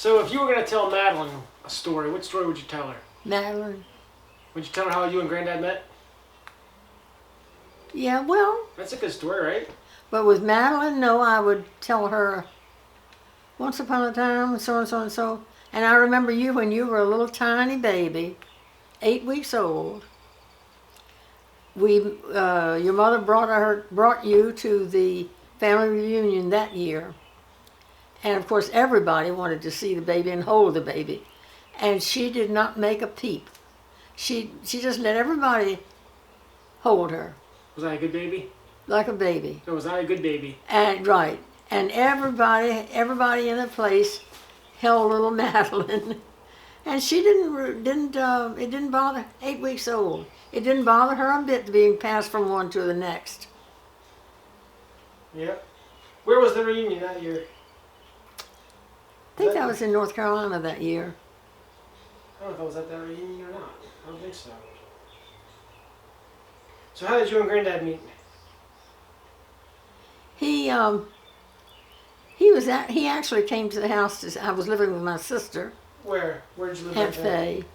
So if you were going to tell Madeline a story, what story would you tell her? Madeline. Would you tell her how you and Granddad met? Yeah, well, That's a good story, right? but with Madeline, no, I would tell her once upon a time, so and so and so. And I remember you when you were a little tiny baby, 8 weeks old. Your mother brought you to the family reunion that year. And of course, everybody wanted to see the baby and hold the baby. And she did not make a peep. She just let everybody hold her. Was I a good baby? Like a baby. So was I a good baby? And right. And everybody in the place held little Madeline. And she it didn't bother, 8 weeks old. It didn't bother her a bit being passed from one to the next. Yep. Where was the reunion that year? I think that was in North Carolina that year. I don't know if I was at that reunion or not. I don't think so. So how did you and Granddad meet? He actually came to the house. I was living with my sister, Where? Where did you live? Aunt Faye.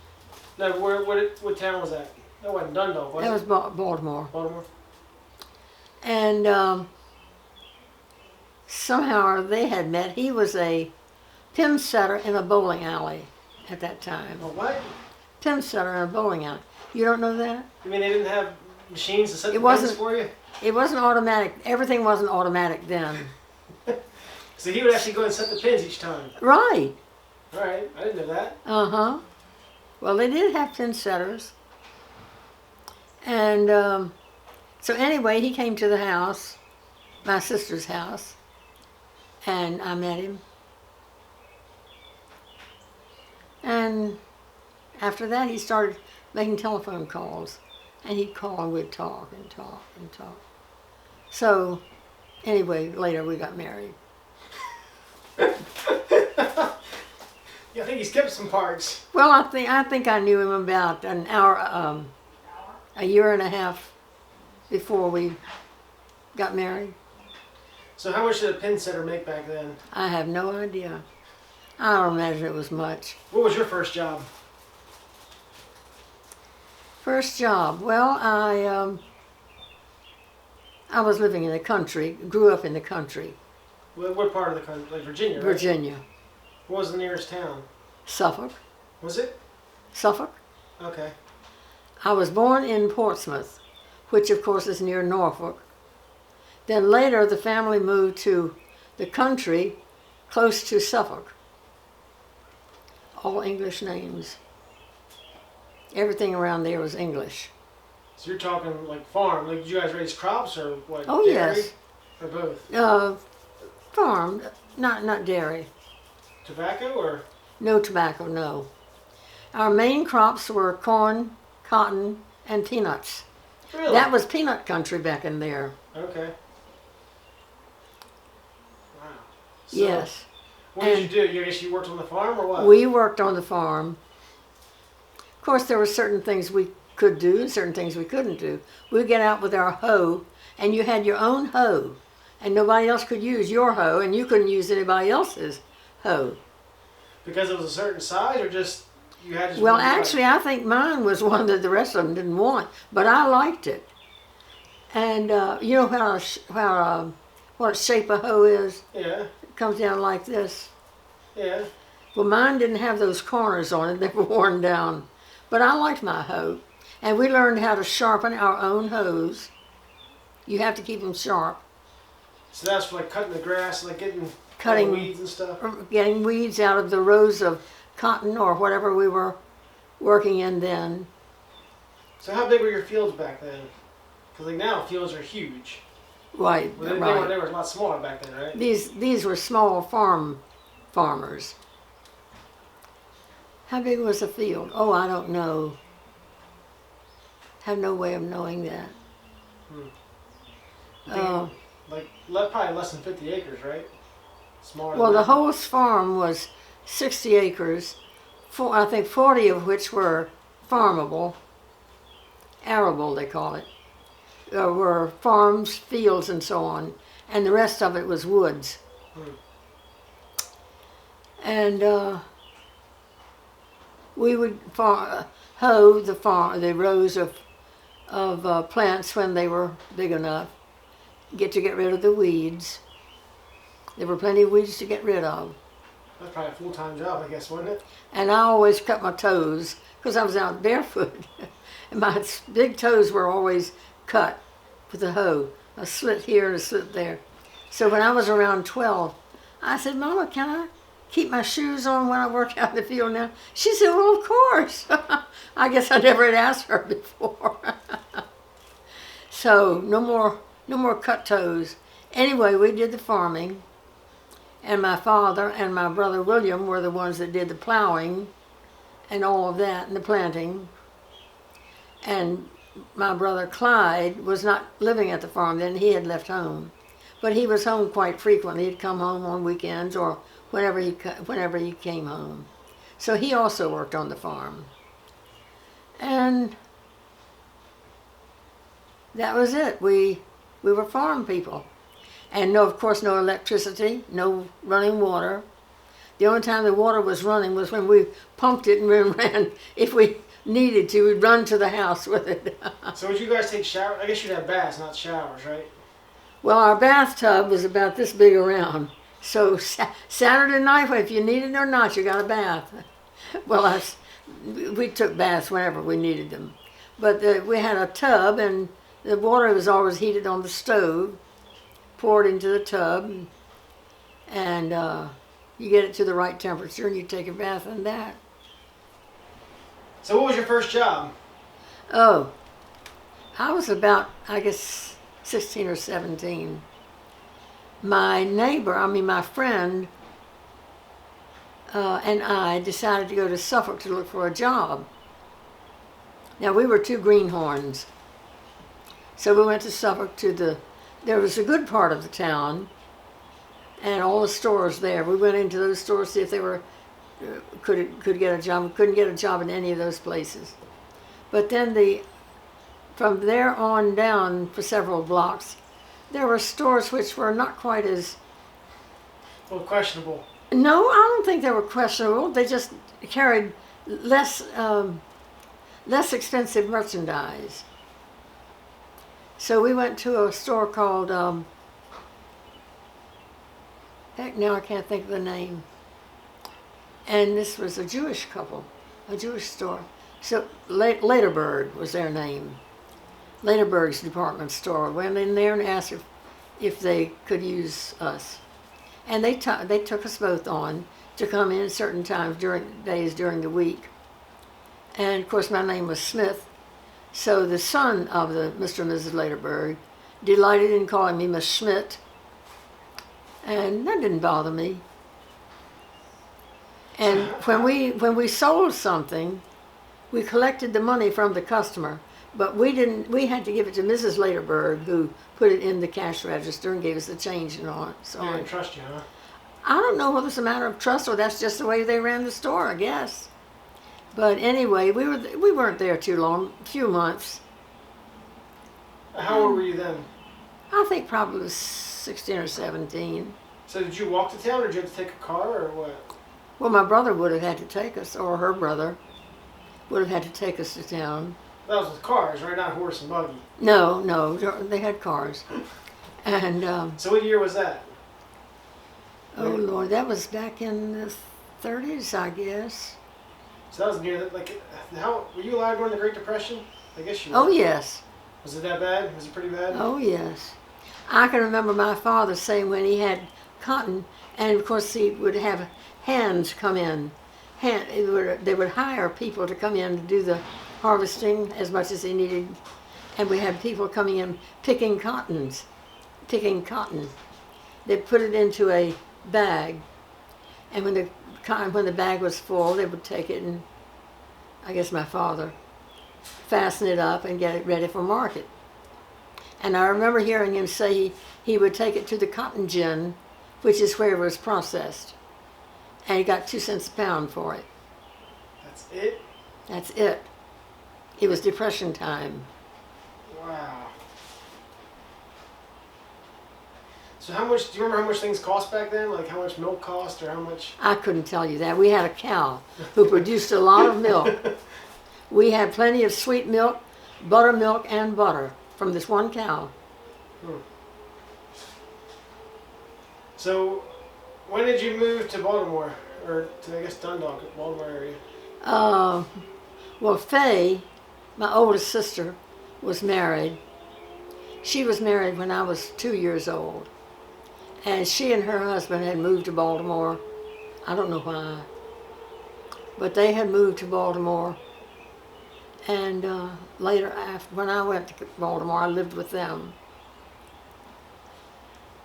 No, what town was that? That wasn't Dundalk, was it? That was Baltimore. Baltimore. And somehow they had met. He was a pin setter in a bowling alley at that time. A what? Pin setter in a bowling alley. You don't know that? You mean they didn't have machines to set the pins for you? It wasn't automatic. Everything wasn't automatic then. So he would actually go and set the pins each time? Right. All right. I didn't know that. Uh-huh. Well, they did have pin setters. And so anyway, he came to the house, my sister's house, and I met him. And after that, he started making telephone calls. And he'd call and we'd talk and talk and talk. So anyway, later we got married. Yeah, I think he skipped some parts. Well, I think I knew him about an hour, a year and a half before we got married. So how much did a pin setter make back then? I have no idea. I don't imagine it was much. What was your first job? First job. Well, I was living in the country, grew up in the country. What part of the country? Like Virginia, right? Virginia. What was the nearest town? Suffolk. Was it? Suffolk. Okay. I was born in Portsmouth, which of course is near Norfolk. Then later the family moved to the country close to Suffolk. All English names. Everything around there was English. So you're talking like farm. Like, did you guys raise crops or what? Oh, dairy? yes. Or both? Farm, not dairy. Tobacco or? No tobacco, no. Our main crops were corn, cotton, and peanuts. Really? That was peanut country back in there. Okay. Wow. So, Yes. What did you do? I guess you worked on the farm or what? We worked on the farm. Of course, there were certain things we could do and certain things we couldn't do. We'd get out with our hoe, and you had your own hoe, and nobody else could use your hoe, and you couldn't use anybody else's hoe. Because it was a certain size, or just you had just Well, one actually, I think mine was one that the rest of them didn't want, but I liked it. And you know what shape a hoe is? Yeah. It comes down like this. Yeah. Well, mine didn't have those corners on it; they were worn down. But I liked my hoe, and we learned how to sharpen our own hoes. You have to keep them sharp. So that's for like cutting the grass, like getting Cutting weeds and stuff. Getting weeds out of the rows of cotton or whatever we were working in then. So how big were your fields back then? Because like now fields are huge. Right, Well, right. They were a lot smaller back then, right? These were small farmers. How big was the field? Oh, I don't know. Have no way of knowing that. Probably less than 50 acres, right? Smaller. Well, than the that. whole farm was 60 acres, I think 40 of which were farmable, arable they call it. There were farms, fields, and so on, and the rest of it was woods. And we would hoe the rows of plants when they were big enough, get rid of the weeds. There were plenty of weeds to get rid of. That's probably a full-time job, I guess, wasn't it? And I always cut my toes because I was out barefoot. And my big toes were always cut with a hoe, a slit here and a slit there. So when I was around 12, I said, Mama, can I keep my shoes on when I work out in the field now? She said, well, of course. I guess I never had asked her before. So no more cut toes. Anyway, we did the farming. And my father and my brother William were the ones that did the plowing and all of that and the planting. And my brother Clyde was not living at the farm then. He had left home. But he was home quite frequently. He'd come home on weekends or whenever he came home. So he also worked on the farm. And that was it. We were farm people. And no, of course, no electricity, no running water. The only time the water was running was when we pumped it and ran. If we needed to, we'd run to the house with it. So would you guys take showers? I guess you'd have baths, not showers, right? Well, our bathtub was about this big around. So Saturday night, if you needed it or not, you got a bath. Well, we took baths whenever we needed them. But we had a tub, and the water was always heated on the stove. Pour it into the tub, and you get it to the right temperature, and you take a bath in that. So what was your first job? Oh, I was about, I guess, 16 or 17. My friend, and I decided to go to Suffolk to look for a job. Now, we were two greenhorns. So we went to Suffolk there was a good part of the town and all the stores there. We went into those stores to see if they were could get a job. We couldn't get a job in any of those places. But then from there on down for several blocks, there were stores which were not quite as... Well, questionable. No, I don't think they were questionable. They just carried less expensive merchandise. So we went to a store called, heck, now I can't think of the name. And this was a Jewish couple, a Jewish store. So Laterberg was their name. Laterberg's department store. Went in there and asked if they could use us. And they took us both on to come in at certain times during the week. And of course my name was Smith. So the son of the Mr. and Mrs. Laterberg delighted in calling me Miss Schmidt, and that didn't bother me. And when we sold something, we collected the money from the customer, but we had to give it to Mrs. Laterberg, who put it in the cash register and gave us the change and all. So I didn't trust you, huh? I don't know whether it's a matter of trust or that's just the way they ran the store, I guess. But anyway, we weren't there too long, a few months. How old were you then? I think probably 16 or 17. So did you walk to town, or did you have to take a car, or what? Well, my brother would have had to take us, or her brother would have had to take us to town. That was with cars, right? Not horse and buggy. No, they had cars. And So what year was that? oh Lord, that was back in the 30s, I guess. So that was near, how were you alive during the Great Depression? I guess you were. Oh yes. Was it that bad? Was it pretty bad? Oh yes. I can remember my father saying when he had cotton, and of course he would have hands come in. They would hire people to come in to do the harvesting as much as they needed, and we had people coming in picking cotton. They'd put it into a bag, and when the bag was full, they would take it and, I guess my father, fasten it up and get it ready for market. And I remember hearing him say he would take it to the cotton gin, which is where it was processed. And he got 2 cents a pound for it. That's it? That's it. It was Depression time. Wow. So how much? Do you remember how much things cost back then? Like how much milk cost, or how much? I couldn't tell you that. We had a cow who produced a lot of milk. We had plenty of sweet milk, buttermilk, and butter from this one cow. So, when did you move to Baltimore, or to I guess Dundalk, Baltimore area? Well, Faye, my oldest sister, was married. She was married when I was 2 years old. And she and her husband had moved to Baltimore. I don't know why. But they had moved to Baltimore. And later, when I went to Baltimore, I lived with them.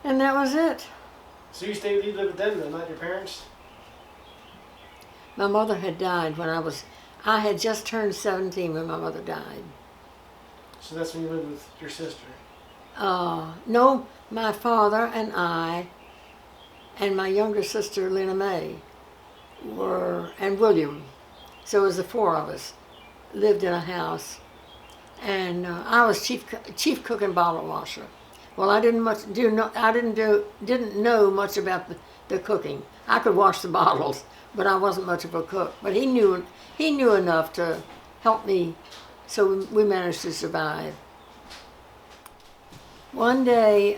And that was it. So you lived with them then, not your parents? My mother had died when I had just turned 17 when my mother died. So that's when you lived with your sister? No, my father and I and my younger sister, Lena May, and William. So it was the four of us lived in a house. And I was chief cook and bottle washer. Well, I didn't didn't know much about the cooking. I could wash the bottles, but I wasn't much of a cook. But he knew enough to help me, so we managed to survive. One day,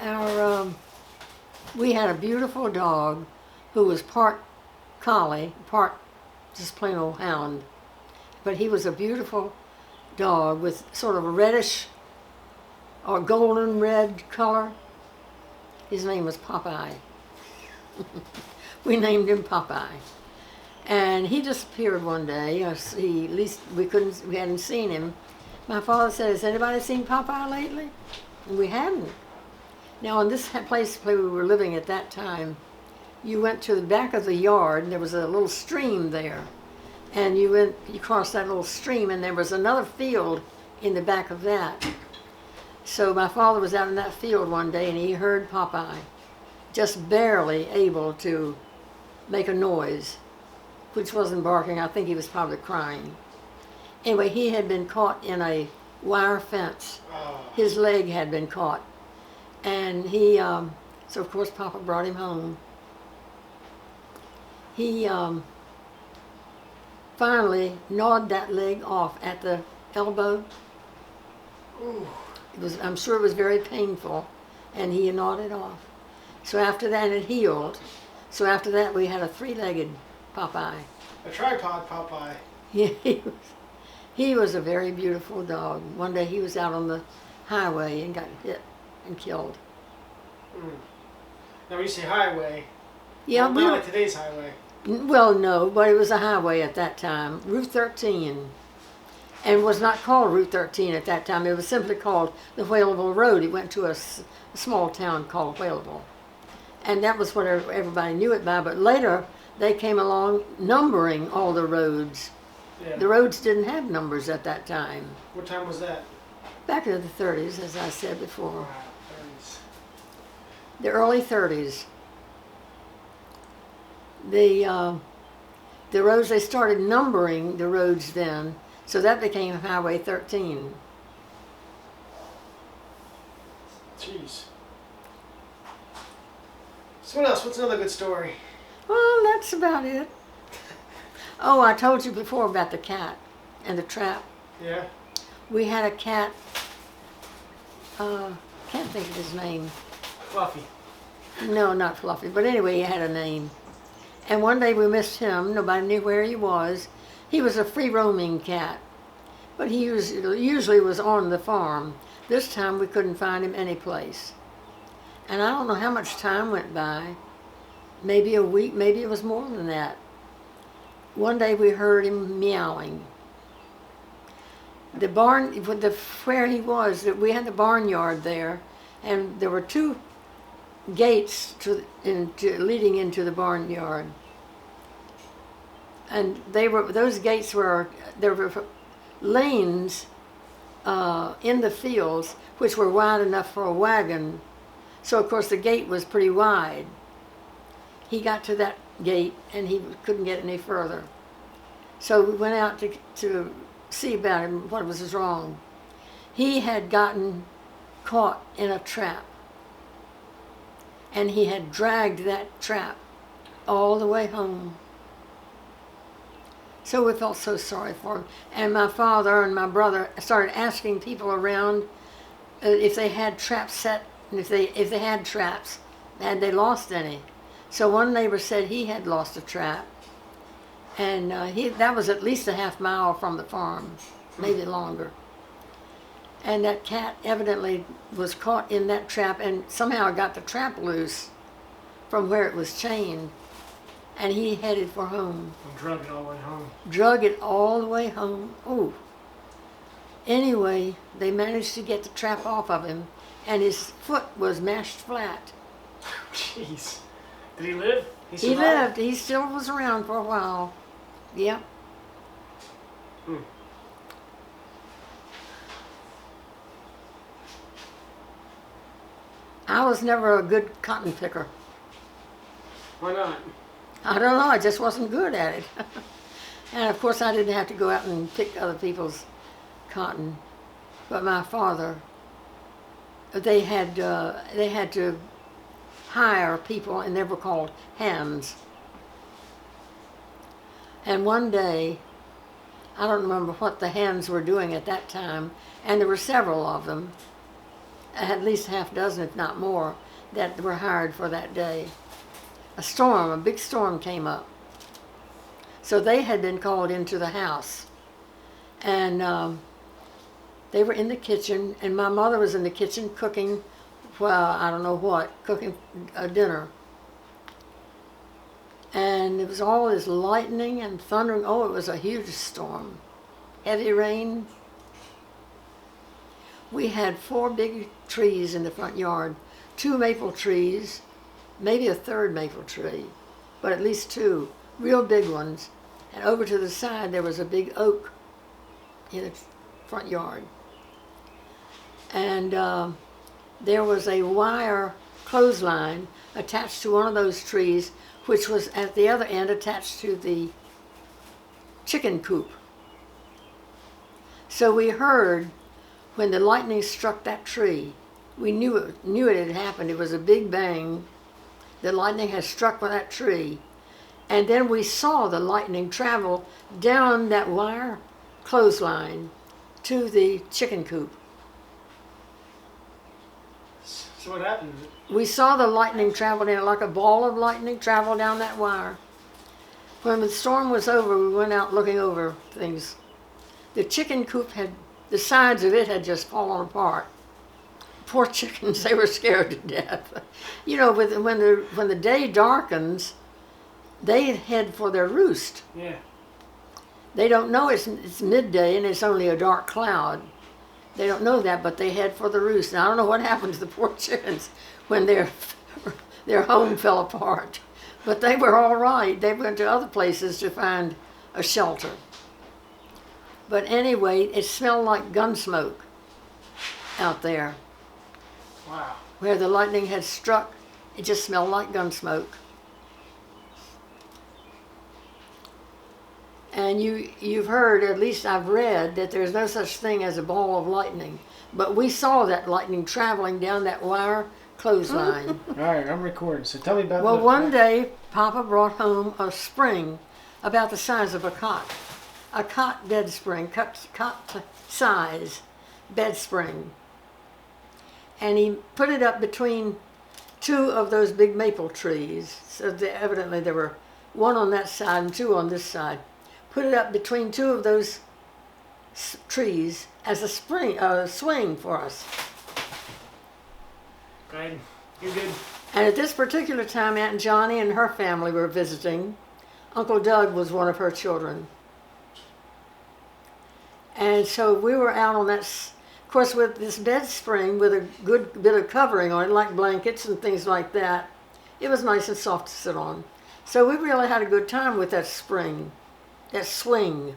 we had a beautiful dog who was part collie, part just plain old hound. But he was a beautiful dog with sort of a reddish or golden red color. His name was Popeye. We named him Popeye. And he disappeared one day. At least we hadn't seen him. My father said, "Has anybody seen Popeye lately?" And we hadn't. Now, in this place where we were living at that time, you went to the back of the yard, and there was a little stream there. And you crossed that little stream, and there was another field in the back of that. So my father was out in that field one day, and he heard Popeye, just barely able to make a noise, which wasn't barking. I think he was probably crying. Anyway, he had been caught in a wire fence. His leg had been caught. And so of course Papa brought him home. He finally gnawed that leg off at the elbow. Ooh. I'm sure it was very painful, and he gnawed it off. So after that, it healed. So after that, we had a three-legged Popeye. A tripod Popeye. Yeah, he was a very beautiful dog. One day he was out on the highway and got hit and killed. Now when you say highway, Yeah, not like today's highway. Well, no, but it was a highway at that time, Route 13. And was not called Route 13 at that time. It was simply called the Whaleville Road. He went to a small town called Whaleville. And that was what everybody knew it by. But later, they came along numbering all the roads. Yeah. The roads didn't have numbers at that time. What time was that? Back in the 30s, as I said before. Wow, 30s. The early 30s. The roads, they started numbering the roads then. So that became Highway 13. Jeez. So what else? What's another good story? Well, that's about it. Oh, I told you before about the cat and the trap. Yeah. We had a cat, can't think of his name. Fluffy. No, not Fluffy, but anyway, he had a name. And one day we missed him. Nobody knew where he was. He was a free-roaming cat, but he usually was on the farm. This time we couldn't find him anyplace. And I don't know how much time went by. Maybe a week, maybe it was more than that. One day we heard him meowing. The barn, where he was, we had the barnyard there, and there were two gates leading into the barnyard. And those gates there were lanes in the fields which were wide enough for a wagon. So of course the gate was pretty wide. He got to that gate and he couldn't get any further. So we went out to see about him, what was wrong. He had gotten caught in a trap. and he had dragged that trap all the way home. So we felt so sorry for him. And my father and my brother started asking people around if they had traps set, and if they had traps, had they lost any. So one neighbor said he had lost a trap, and that was at least a half mile from the farm, maybe longer. And that cat evidently was caught in that trap and somehow got the trap loose from where it was chained, and he headed for home. And drug it all the way home. Drug it all the way home. Oh. Anyway, they managed to get the trap off of him, and his foot was mashed flat. Jeez. Did he live? He lived. He still was around for a while. Yep. Hmm. I was never a good cotton picker. Why not? I don't know, I just wasn't good at it. And of course I didn't have to go out and pick other people's cotton. But my father, they had to hire people, and they were called hands. And one day, I don't remember what the hands were doing at that time, and there were several of them, at least half dozen if not more, that were hired for that day. A big storm came up. So they had been called into the house, and they were in the kitchen, and my mother was in the kitchen cooking, well, I don't know what, cooking a dinner. And it was all this lightning and thundering. Oh, it was a huge storm. Heavy rain. We had 4 big trees in the front yard, 2 maple trees, maybe a third maple tree, but at least 2 real big ones. And over to the side there was a big oak in the front yard. And there was a wire clothesline attached to one of those trees, which was at the other end attached to the chicken coop. So we heard when the lightning struck that tree, we knew it had happened. It was a big bang. The lightning had struck that tree. And then we saw the lightning travel down that wire clothesline to the chicken coop. So what happened? We saw the lightning travel down, like a ball of lightning travel down that wire. When the storm was over, we went out looking over things. The chicken coop the sides of it had just fallen apart. Poor chickens, they were scared to death. You know, when the day darkens, they head for their roost. Yeah. They don't know it's midday and it's only a dark cloud. They don't know that, but they head for the roost. And I don't know what happened to the poor chickens when their home fell apart. But they were all right. They went to other places to find a shelter. But anyway, it smelled like gun smoke out there. Wow. Where the lightning had struck, it just smelled like gun smoke. And you've heard, at least I've read, that there's no such thing as a ball of lightning. But we saw that lightning traveling down that wire clothesline. All right, I'm recording. So tell me about. Well, one day, Papa brought home a spring about the size of a cot bed spring, cot size bed spring. And he put it up between 2 of those big maple trees. So evidently there were 1 on that side and 2 on this side. Put it up between 2 of those trees as a swing for us. Go ahead. You're good. And at this particular time, Aunt Johnny and her family were visiting. Uncle Doug was one of her children. And so we were out on that, of course, with this bed spring with a good bit of covering on it, like blankets and things like that. It was nice and soft to sit on. So we really had a good time with that spring. That swing.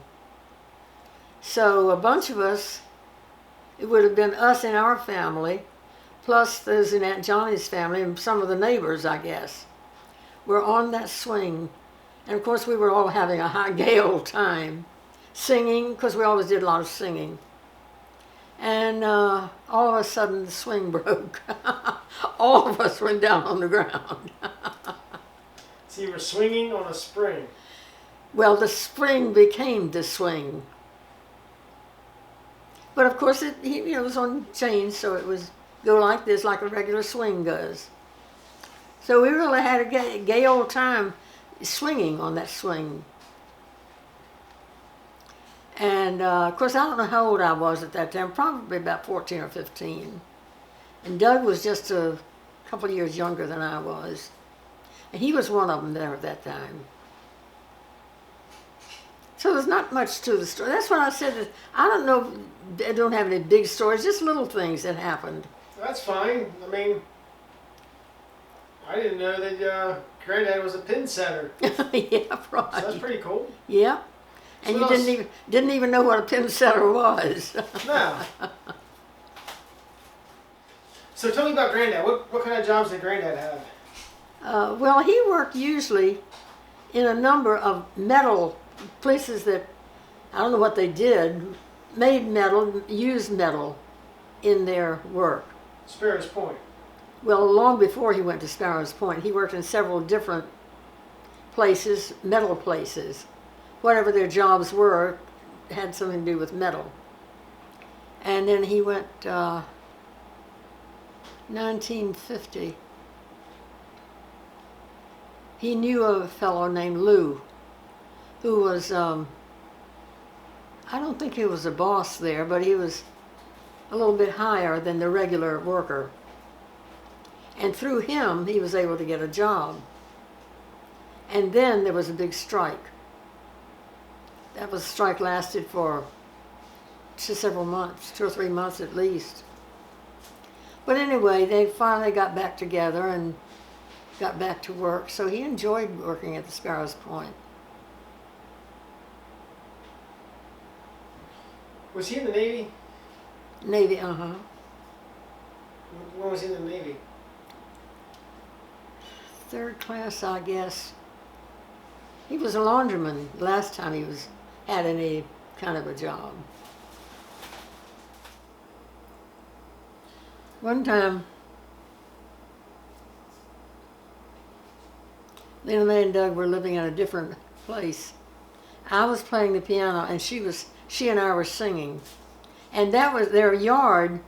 So a bunch of us, it would have been us and our family, plus those in Aunt Johnny's family and some of the neighbors, I guess, were on that swing. And of course we were all having a high gay old time, singing, because we always did a lot of singing. And all of a sudden the swing broke. All of us went down on the ground. So you were swinging on a spring. Well, the spring became the swing. But of course it was on chains, so it was go like this, like a regular swing goes. So we really had a gay old time swinging on that swing. And of course, I don't know how old I was at that time, probably about 14 or 15. And Doug was just a couple of years younger than I was. And he was one of them there at that time. So there's not much to the story. That's what I said. That I don't know, I don't have any big stories, just little things that happened. That's fine. I mean, I didn't know that Granddad was a pin setter. Yeah, right. So that's pretty cool. Yeah. And So you didn't even know what a pin setter was. No. So tell me about Granddad. What kind of jobs did Granddad have? Well, he worked usually in a number of metal places that, I don't know what they did, made metal, used metal in their work. Sparrows Point. Well, long before he went to Sparrows Point, he worked in several different places, metal places. Whatever their jobs were had something to do with metal. And then he went 1950. He knew a fellow named Lou who was, I don't think he was a boss there, but he was a little bit higher than the regular worker. And through him, he was able to get a job. And then there was a big strike. That was strike lasted for several months, 2 or 3 months at least. But anyway, they finally got back together and got back to work. So he enjoyed working at the Sparrows Point. Was he in the Navy? Navy, When was he in the Navy? 3rd class, I guess. He was a laundryman last time he had any kind of a job. One time, Lena May and Doug were living in a different place. I was playing the piano, and she and I were singing. And that was their yard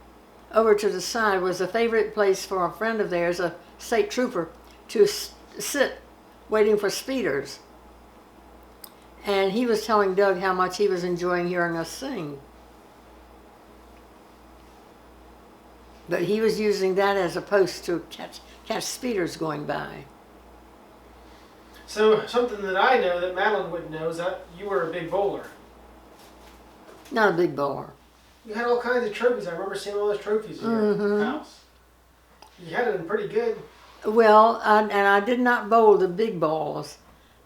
over to the side was a favorite place for a friend of theirs, a state trooper, to sit waiting for speeders. And he was telling Doug how much he was enjoying hearing us sing. But he was using that as a post to catch speeders going by. So something that I know that Madeline wouldn't know is that you were a big bowler. Not a big bowler. You had all kinds of trophies. I remember seeing all those trophies in your house. You had them pretty good. Well, and I did not bowl the big balls.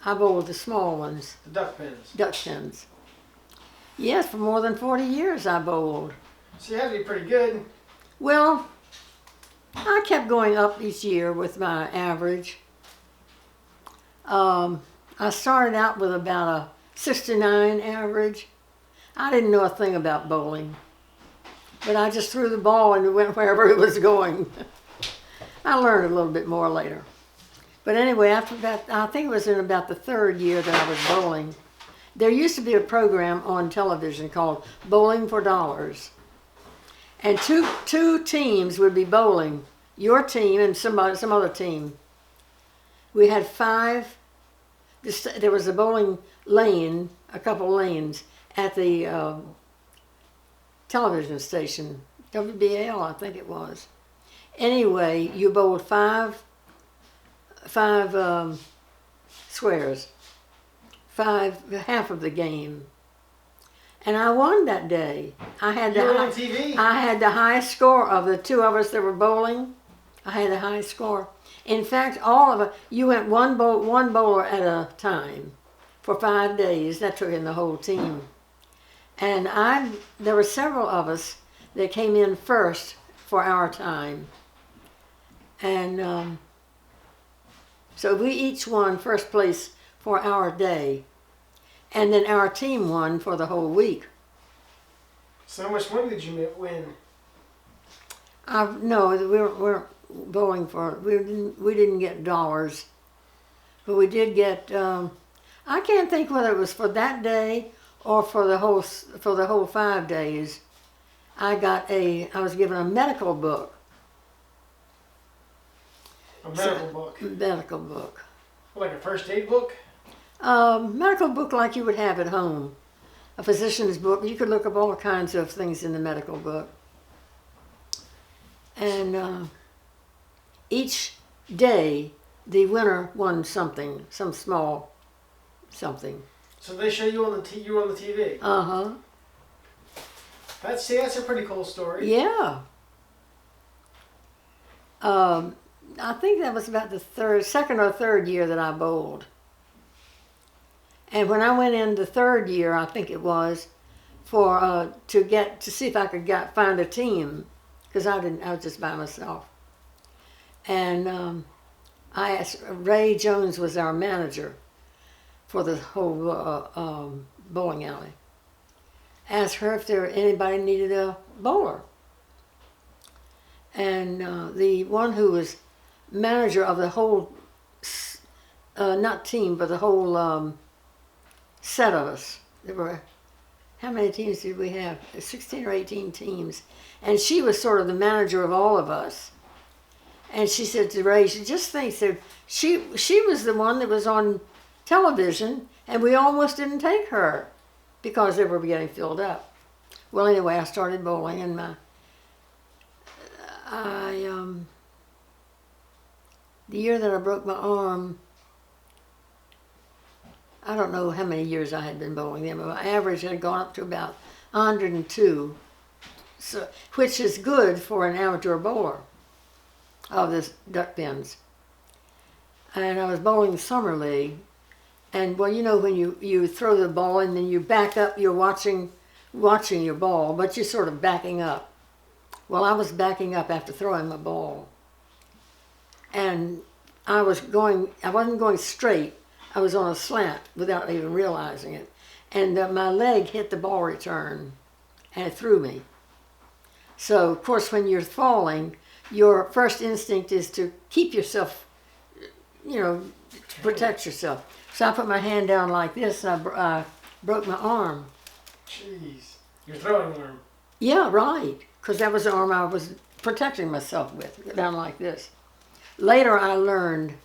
I bowled the small ones. The duck pins. Duck pins. Yes, for more than 40 years I bowled. So you had to be pretty good. Well, I kept going up each year with my average. I started out with about a 69 average. I didn't know a thing about bowling, but I just threw the ball and it went wherever it was going. I learned a little bit more later. But anyway, after that, I think it was in about the 3rd year that I was bowling. There used to be a program on television called Bowling for Dollars. And two teams would be bowling, your team and some other team. We had 5. There was a bowling lane, a couple lanes at the television station, WBL, I think it was. Anyway, you bowled five squares, half of the game. And I won that day. You were on TV? I had the highest score of the 2 of us that were bowling. I had the highest score. In fact, all of us, you went one bowler at a time for 5 days. That took in the whole team. And there were several of us that came in first for our time. And so we each won first place for our day. And then our team won for the whole week. So how much money did you win? No, we weren't bowling for. We didn't get dollars, but we did get. I can't think whether it was for that day or for the whole 5 days. I was given a medical book. A medical book? Medical book. Like a first aid book? Medical book like you would have at home. A physician's book. You could look up all kinds of things in the medical book. And each day, the winner won something, some small something. So they show you on the you were on the TV? Uh-huh. That's a pretty cool story. Yeah. I think that was about the second or third year that I bowled. And when I went in the third year, I think it was, for to see if I could find a team, because I was just by myself. And I asked, Ray Jones was our manager for the whole bowling alley. Asked her if anybody needed a bowler. And the one who was manager of the whole, not team, but the whole set of us. There were, how many teams did we have? 16 or 18 teams. And she was sort of the manager of all of us. And she said to Ray, she just thinks that she was the one that was on television, and we almost didn't take her because they were getting filled up. Well, anyway, I started bowling, and the year that I broke my arm, I don't know how many years I had been bowling then, but my average had gone up to about 102, so, which is good for an amateur bowler of the duck pins. And I was bowling the summer league, and well, you know, when you throw the ball and then you back up, you're watching your ball, but you're sort of backing up. Well, I was backing up after throwing my ball, and I wasn't going straight. I was on a slant without even realizing it, and my leg hit the ball return, and it threw me. So, of course, when you're falling, your first instinct is to keep yourself, to protect yourself. So I put my hand down like this, and I broke my arm. Jeez. Your throwing arm. Yeah, right. Because that was the arm I was protecting myself with, down like this. Later I learned,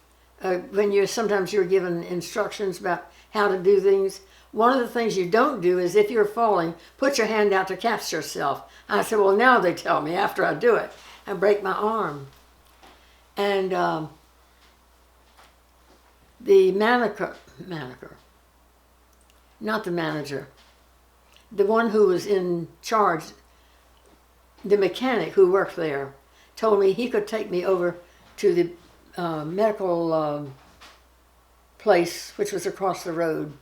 sometimes you're given instructions about how to do things. One of the things you don't do is, if you're falling, put your hand out to catch yourself. I said, well, now they tell me after I do it. I break my arm. And the not the manager, the one who was in charge, the mechanic who worked there, told me he could take me over to the medical place, which was across the road.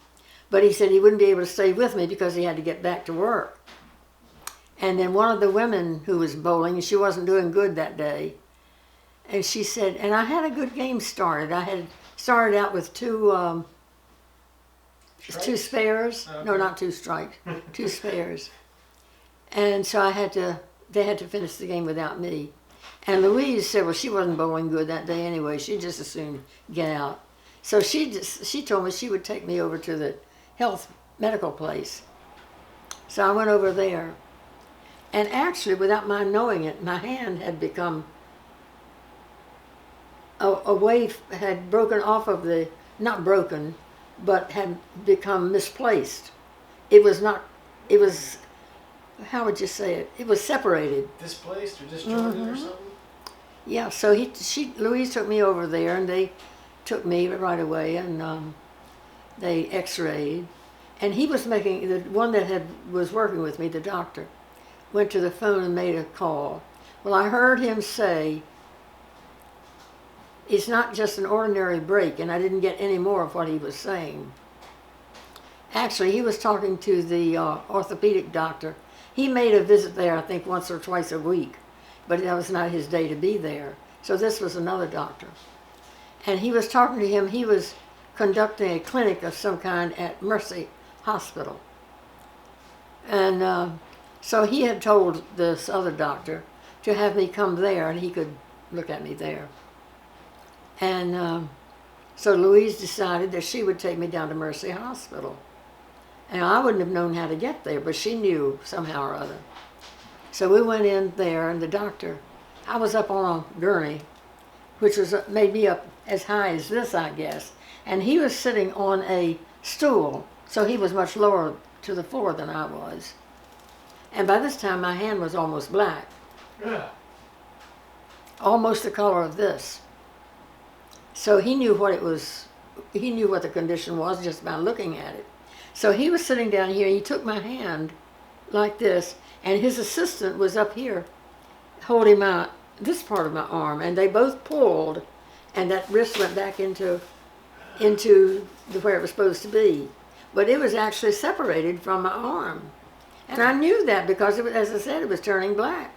But he said he wouldn't be able to stay with me because he had to get back to work. And then one of the women who was bowling, she wasn't doing good that day, and she said, and I had a good game started. I had started out with two spares. Okay. No, not two strikes, two spares. And so they had to finish the game without me. And Louise said, well, she wasn't bowling good that day anyway. She just as soon get out. So she told me she would take me over to the health medical place. So I went over there. And actually, without my knowing it, my hand had become had broken off of not broken, but had become misplaced. It was, how would you say it? It was separated. Displaced or disjointed or something? Yeah, so Louise took me over there, and they took me right away, and they x-rayed. And he was making, the one that was working with me, the doctor, went to the phone and made a call. Well, I heard him say, it's not just an ordinary break, and I didn't get any more of what he was saying. Actually, he was talking to the orthopedic doctor. He made a visit there, I think, once or twice a week, but that was not his day to be there. So this was another doctor. And he was talking to him. He was conducting a clinic of some kind at Mercy Hospital. And So he had told this other doctor to have me come there and he could look at me there. And so Louise decided that she would take me down to Mercy Hospital. And I wouldn't have known how to get there, but she knew somehow or other. So we went in there, and the doctor, I was up on a gurney, which was maybe up as high as this, I guess. And he was sitting on a stool, so he was much lower to the floor than I was. And by this time, my hand was almost black. Yeah. Almost the color of this. So he knew what it was, he knew what the condition was just by looking at it. So he was sitting down here, and he took my hand like this, and his assistant was up here holding this part of my arm, and they both pulled, and that wrist went back into where it was supposed to be. But it was actually separated from my arm. And I knew that because, it was, as I said, it was turning black.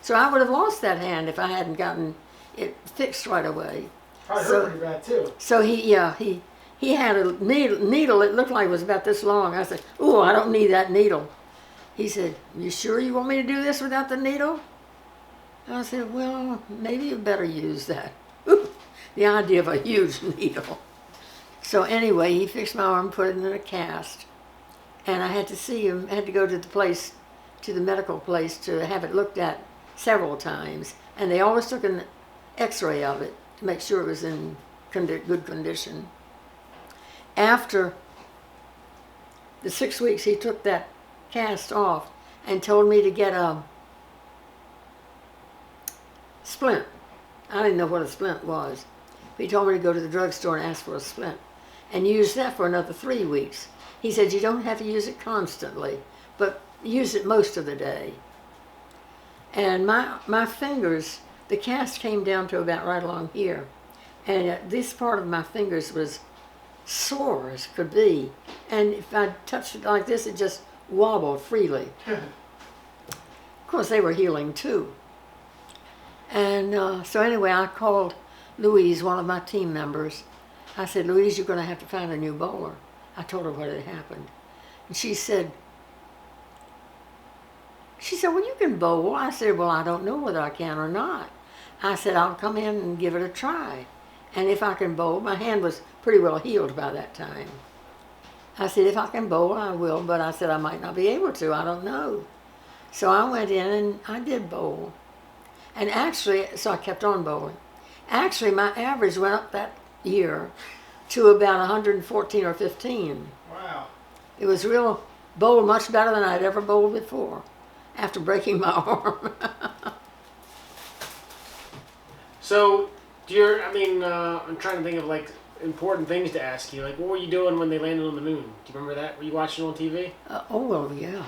So I would have lost that hand if I hadn't gotten it fixed right away. Probably hurt pretty bad too. So he had a needle, it looked like it was about this long. I said, "Ooh, I don't need that needle." He said, "You sure you want me to do this without the needle?" I said, "Well, maybe you better use that." The idea of a huge needle. So anyway, he fixed my arm, put it in a cast. And I had to see him, I had to go to the place, to the medical place to have it looked at several times. And they always took an x-ray of it to make sure it was in good condition. After the 6 weeks, he took that cast off and told me to get a splint. I didn't know what a splint was. But he told me to go to the drugstore and ask for a splint and use that for another 3 weeks. He said, you don't have to use it constantly, but use it most of the day. And my fingers, the cast came down to about right along here. And this part of my fingers was sore as could be. And if I touched it like this, it just wobbled freely. Of course, they were healing too. And so anyway, I called Louise, one of my team members. I said, "Louise, you're going to have to find a new bowler." I told her what had happened. And she said, "Well, you can bowl." I said, "Well, I don't know whether I can or not." I said, "I'll come in and give it a try. And if I can bowl," my hand was pretty well healed by that time. I said, "If I can bowl, I will," but I said I might not be able to. I don't know. So I went in and I did bowl. And actually, so I kept on bowling. Actually, my average went up that year to about 114 or 15. Wow. It was real, bowled much better than I'd ever bowled before after breaking my arm. So, I'm trying to think of like important things to ask you. Like, what were you doing when they landed on the moon? Do you remember that? Were you watching it on TV? Oh, well, yeah.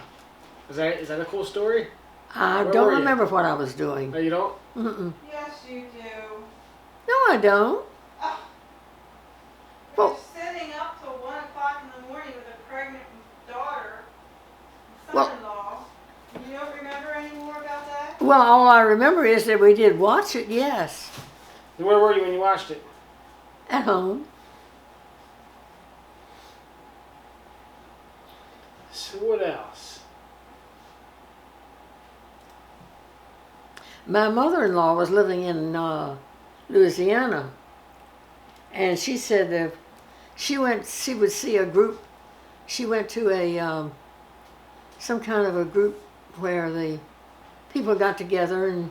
Is that a cool story? I Where don't were you? remember what I was doing. Oh, you don't? Mm-mm. Yes, you do. No, I don't. Oh. Well- You're sitting up till 1 o'clock in the morning with a pregnant daughter, Well- son-in-law. You don't remember any more about that? Well, all I remember is that we did watch it, yes, And where were you when you watched it? at home. So what else? My mother-in-law was living in Louisiana, and she said that she would see a group. She went to a some kind of a group where the people got together and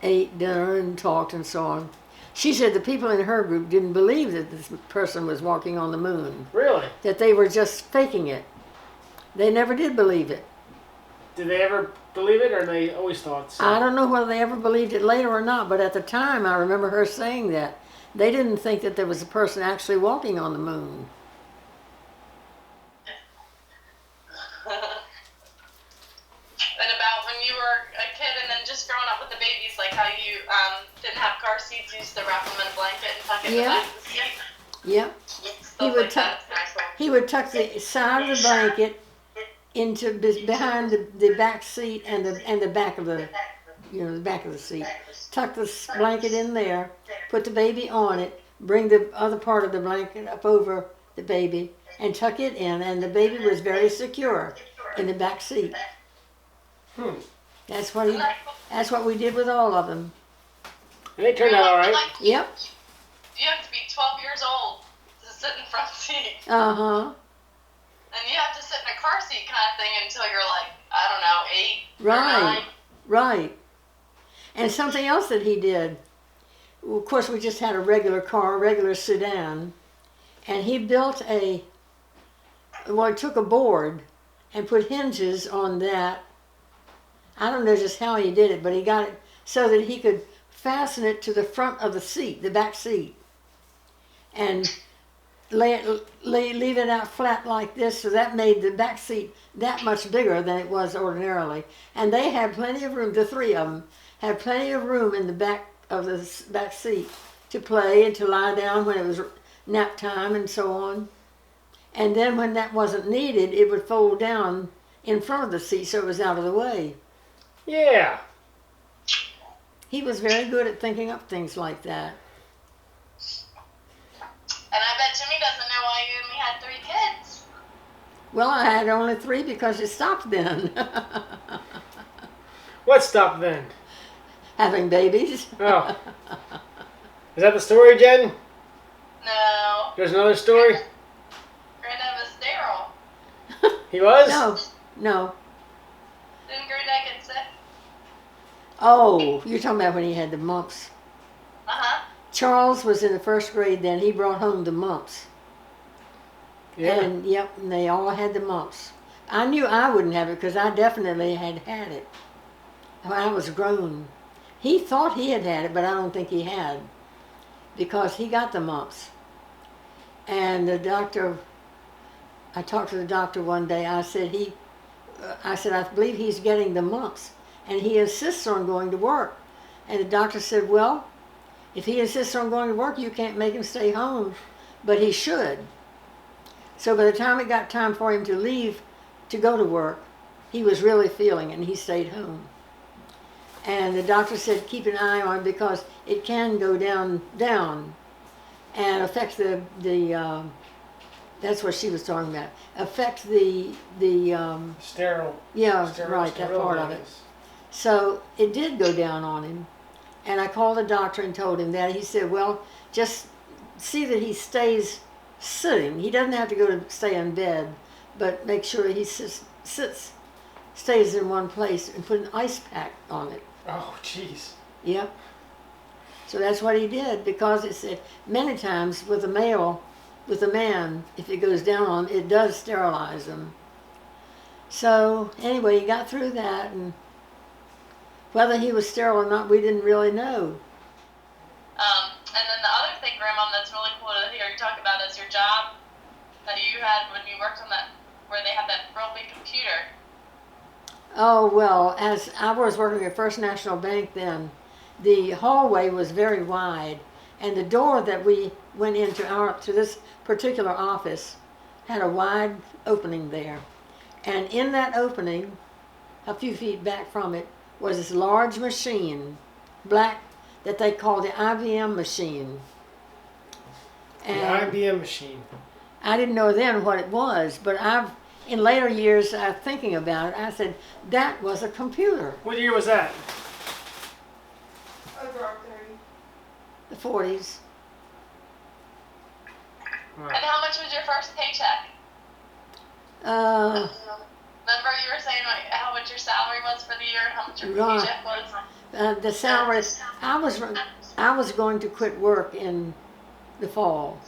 ate dinner and talked and so on. She said the people in her group didn't believe that this person was walking on the moon, Really? that they were just faking it. They never did believe it. Did they ever believe it, or they always thought so? I don't know whether they ever believed it later or not, but at the time I remember her saying that. They didn't think that there was a person actually walking on the moon. And about when you were a kid and then just growing up with the babies, like how you didn't have car seats, you used to wrap them in a blanket and tuck it in the Yeah. back of the seat. Yep. Stuff would like tuck- that. He would tuck the side of the blanket into behind the back seat and the back of the back of the seat. Tuck the blanket in there, put the baby on it, bring the other part of the blanket up over the baby, and tuck it in, and the baby was very secure. in the back seat. Hmm. That's what we did with all of them. And they turned out all right. Yep. You have to be 12 years old to sit in front seat. Uh-huh. And you have to sit in a car seat kind of thing until you're like, I don't know, 8 Right. or 9. Right. And something else that he did, well, of course we just had a regular car, a regular sedan, and he built he took a board and put hinges on that. I don't know just how he did it, but he got it so that he could fasten it to the front of the seat, the back seat, and leave it out flat like this, so that made the back seat that much bigger than it was ordinarily. And they had plenty of room, the three of them had plenty of room in the back of the back seat to play and to lie down when it was nap time and so on. And then when that wasn't needed, it would fold down in front of the seat so it was out of the way. Yeah. He was very good at thinking up things like that. And I bet Jimmy doesn't know why you only had 3 kids. Well, I had only 3 because it stopped then. What stopped then? Having babies. Oh. Is that the story, Jen? No. There's another story? Granddad was sterile. He was? No. Didn't Granddad get sick? Oh, you're talking about when he had the mumps. Uh-huh. Charles was in the 1st grade then. He brought home the mumps. Yeah. And they all had the mumps. I knew I wouldn't have it because I definitely had it when I was grown. He thought he had it, but I don't think he had, because he got the mumps. And the doctor, I talked to the doctor one day. I said, I believe he's getting the mumps, and he insists on going to work. And the doctor said, well, if he insists on going to work, you can't make him stay home, but he should. So by the time it got time for him to leave to go to work, he was really feeling it, and he stayed home. And the doctor said keep an eye on it because it can go down, and affect the that's what she was talking about. Affect the sterile. Yeah, sterile, right, that part of it. So it did go down on him, and I called the doctor and told him that. He said, well, just see that he stays sitting. He doesn't have to go to stay in bed, but make sure he stays in one place and put an ice pack on it. Oh, jeez. Yep. So that's what he did, because it said many times with a man, if it goes down on him, it does sterilize them. So anyway, he got through that, and whether he was sterile or not, we didn't really know. And then the other thing, Grandmom, that's really cool to hear you talk about is your job that you had when you worked on that, where they had that real big computer. Oh, well, as I was working at First National Bank then, the hallway was very wide, and the door that we went into to this particular office had a wide opening there. And in that opening, a few feet back from it, was this large machine, black, that they called the IBM machine. And The IBM machine. I didn't know then what it was, but in later years, thinking about it, I said, that was a computer. What year was that? Over our 30. The 40s. Wow. And how much was your first paycheck? Uh, Remember you were saying like how much your salary was for the year and how much your Right. paycheck was? the salary, I was going to quit work in the fall,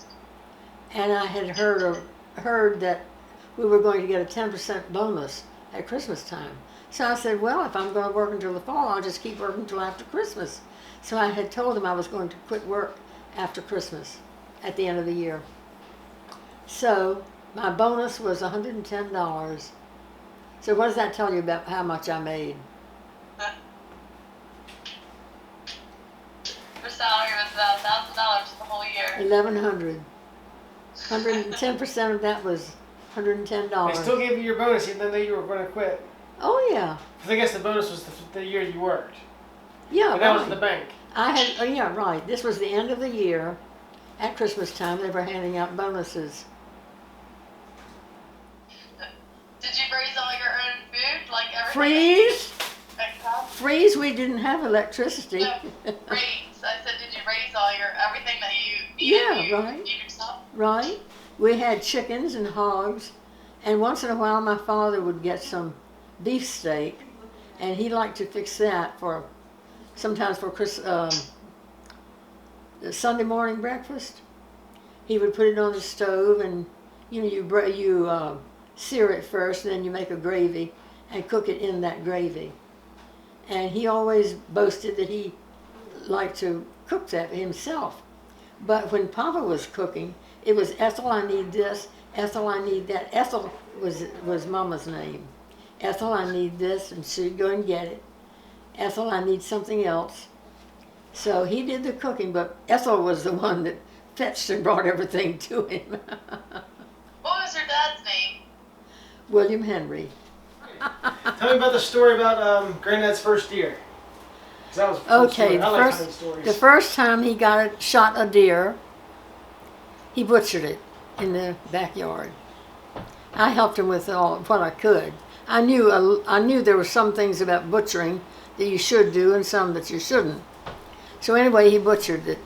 and I had heard that we were going to get a 10% bonus at Christmas time. So I said, well, if I'm going to work until the fall, I'll just keep working until after Christmas. So I had told them I was going to quit work after Christmas, at the end of the year. So my bonus was $110. So what does that tell you about how much I made? Your salary was about $1,000 for the whole year. 1,100. 110% of that was $110. They still gave you your bonus even though you were going to quit. Oh yeah, Because I guess the bonus was the year you worked. yeah. And that was right. at the bank. I had. Oh yeah, right. This was the end of the year. At Christmas time, they were handing out bonuses. Did you raise all your freeze. Huh? Freeze, we didn't have electricity. No, raise. I said, did you raise everything that you needed? Yeah, right. You yourself? Right. We had chickens and hogs, and once in a while my father would get some beefsteak, and he liked to fix that sometimes for the Sunday morning breakfast. He would put it on the stove, and you sear it first, and then you make a gravy and cook it in that gravy. And he always boasted that he liked to cook that himself. But when Papa was cooking, it was Ethel, I need this. Ethel, I need that. Ethel was Mama's name. Ethel, I need this, and she'd go and get it. Ethel, I need something else. So he did the cooking, but Ethel was the one that fetched and brought everything to him. What was your dad's name? William Henry. Tell me about the story about Granddad's first deer. 'Cause that was a fun Okay, story. I like funny stories. the first time he shot a deer, he butchered it in the backyard. I helped him with what I could. I knew there were some things about butchering that you should do and some that you shouldn't. So anyway, he butchered it.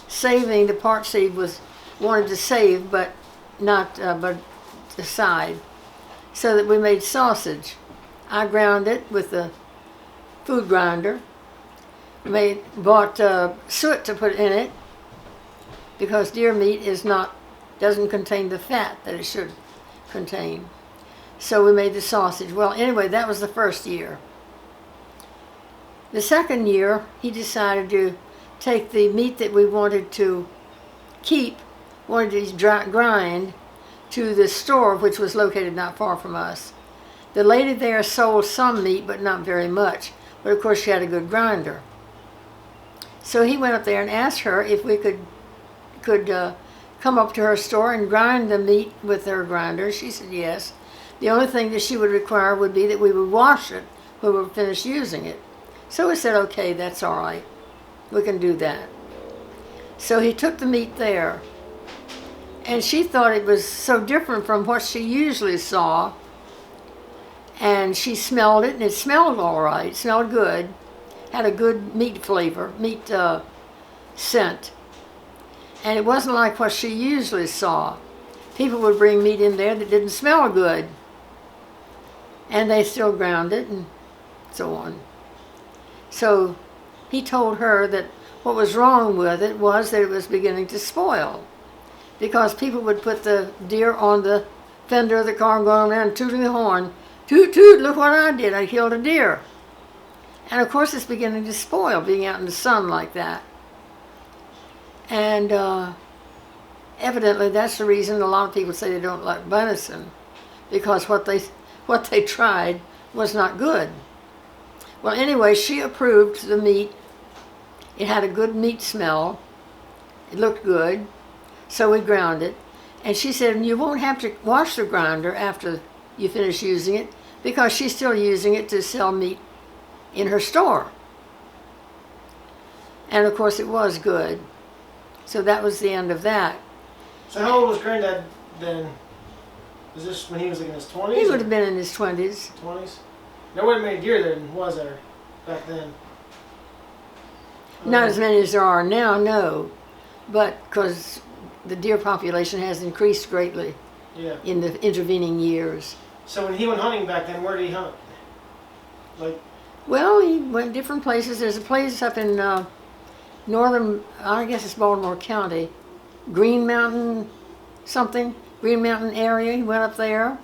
Saving the parts he wanted to save, but but aside, so that we made sausage. I ground it with the food grinder. Bought suet to put in it because deer meat doesn't contain the fat that it should contain. So we made the sausage. Well, anyway, that was the first year. The second year, he decided to take the meat that we wanted to grind to the store, which was located not far from us. The lady there sold some meat, but not very much. But of course, she had a good grinder. So he went up there and asked her if we could come up to her store and grind the meat with her grinder. She said yes. The only thing that she would require would be that we would wash it when we were finished using it. So we said, okay, that's all right. We can do that. So he took the meat there. And she thought it was so different from what she usually saw. And she smelled it, and it smelled all right. It smelled good. Had a good meat flavor, meat scent. And it wasn't like what she usually saw. People would bring meat in there that didn't smell good. And they still ground it and so on. So he told her that what was wrong with it was that it was beginning to spoil. Because people would put the deer on the fender of the car and go around tooting the horn. Toot, toot, look what I did. I killed a deer. And of course it's beginning to spoil, being out in the sun like that. And evidently that's the reason a lot of people say they don't like venison. Because what they tried was not good. Well, anyway, she approved the meat. It had a good meat smell. It looked good. So we ground it. And she said, you won't have to wash the grinder after you finish using it, because she's still using it to sell meat in her store. And of course it was good. So that was the end of that. So how old was Granddad then? Was this when he was like in his 20s? He would have been in his 20s. 20s? There wasn't many deer then, was there, back then? Not as many as there are now, no. But because the deer population has increased greatly in the intervening years. So when he went hunting back then, where did he hunt? Well, he went different places. There's a place up in northern, I guess it's Baltimore County, Green Mountain area. He went up there.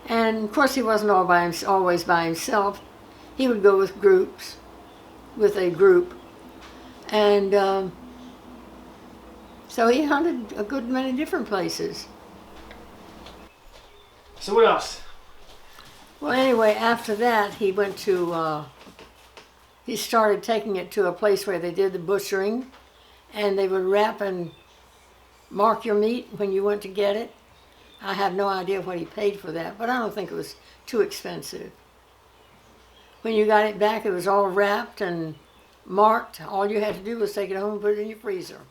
And of course he wasn't always by himself. He would go with groups, with a group. And so he hunted a good many different places. So what else? Well, anyway, after that, he went to, he started taking it to a place where they did the butchering, and they would wrap and mark your meat when you went to get it. I have no idea what he paid for that, but I don't think it was too expensive. When you got it back, it was all wrapped and marked. All you had to do was take it home and put it in your freezer.